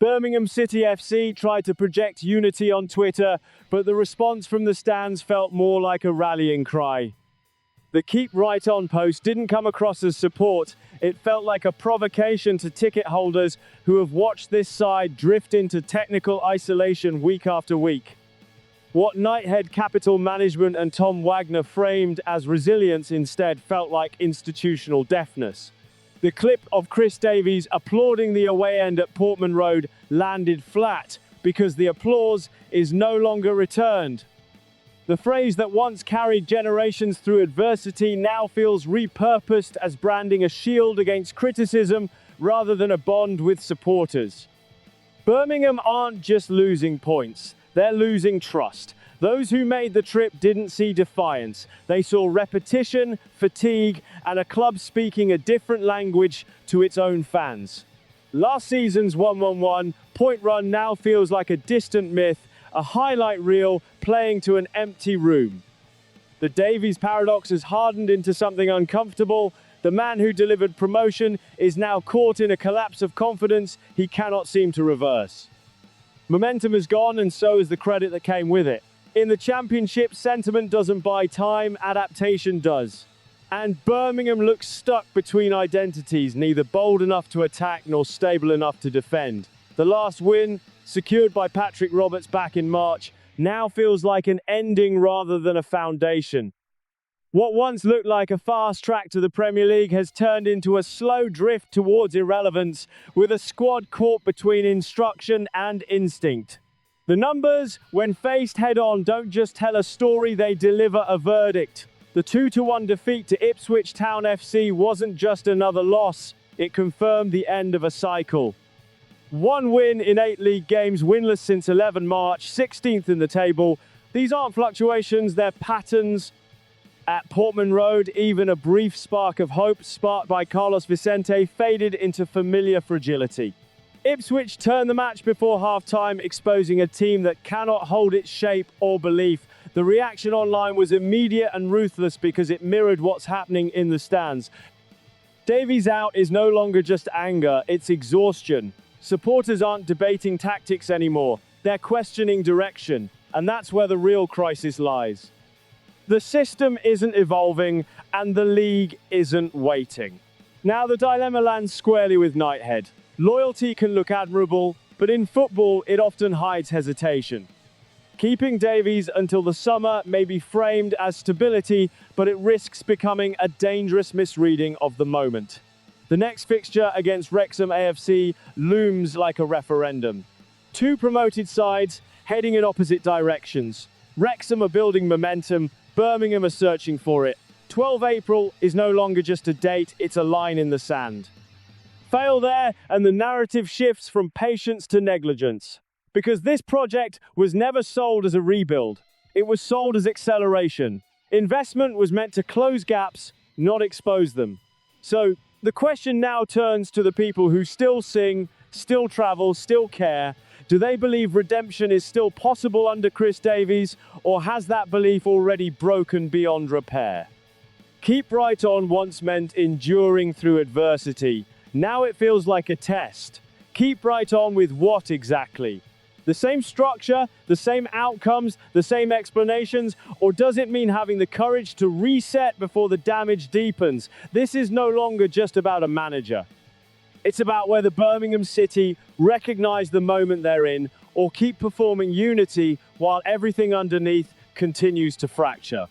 Birmingham City FC tried to project unity on Twitter, but the response from the stands felt more like a rallying cry. The "Keep Right On" post didn't come across as support. It felt like a provocation to ticket holders who have watched this side drift into technical isolation week after week. What Knighthead Capital Management and Tom Wagner framed as resilience instead felt like institutional deafness. The clip of Chris Davies applauding the away end at Portman Road landed flat because the applause is no longer returned. The phrase that once carried generations through adversity now feels repurposed as branding a shield against criticism rather than a bond with supporters. Birmingham aren't just losing points, they're losing trust. Those who made the trip didn't see defiance. They saw repetition, fatigue, and a club speaking a different language to its own fans. Last season's 1-1-1 point run now feels like a distant myth, a highlight reel playing to an empty room. The Davies paradox has hardened into something uncomfortable. The man who delivered promotion is now caught in a collapse of confidence he cannot seem to reverse. Momentum has gone, and so is the credit that came with it. In the Championship, sentiment doesn't buy time, adaptation does. And Birmingham looks stuck between identities, neither bold enough to attack nor stable enough to defend. The last win, secured by Patrick Roberts back in March, now feels like an ending rather than a foundation. What once looked like a fast track to the Premier League has turned into a slow drift towards irrelevance, with a squad caught between instruction and instinct. The numbers, when faced head-on, don't just tell a story, they deliver a verdict. The 2-1 defeat to Ipswich Town FC wasn't just another loss, it confirmed the end of a cycle. 1 win in 8 league games, winless since 11 March, 16th in the table. These aren't fluctuations, they're patterns. At Portman Road, even a brief spark of hope, sparked by Carlos Vicente, faded into familiar fragility. Ipswich turned the match before half-time, exposing a team that cannot hold its shape or belief. The reaction online was immediate and ruthless because it mirrored what's happening in the stands. Davies out is no longer just anger, it's exhaustion. Supporters aren't debating tactics anymore, they're questioning direction, and that's where the real crisis lies. The system isn't evolving, and the league isn't waiting. Now the dilemma lands squarely with Knighthead. Loyalty can look admirable, but in football it often hides hesitation. Keeping Davies until the summer may be framed as stability, but it risks becoming a dangerous misreading of the moment. The next fixture against Wrexham AFC looms like a referendum. 2 promoted sides heading in opposite directions. Wrexham are building momentum, Birmingham are searching for it. 12 April is no longer just a date, it's a line in the sand. Fail there, and the narrative shifts from patience to negligence. Because this project was never sold as a rebuild. It was sold as acceleration. Investment was meant to close gaps, not expose them. So, the question now turns to the people who still sing, still travel, still care. Do they believe redemption is still possible under Chris Davies, or has that belief already broken beyond repair? Keep Right On once meant enduring through adversity. Now it feels like a test. Keep right on with what exactly? The same structure, the same outcomes, the same explanations, or does it mean having the courage to reset before the damage deepens? This is no longer just about a manager. It's about whether Birmingham City recognize the moment they're in or keep performing unity while everything underneath continues to fracture.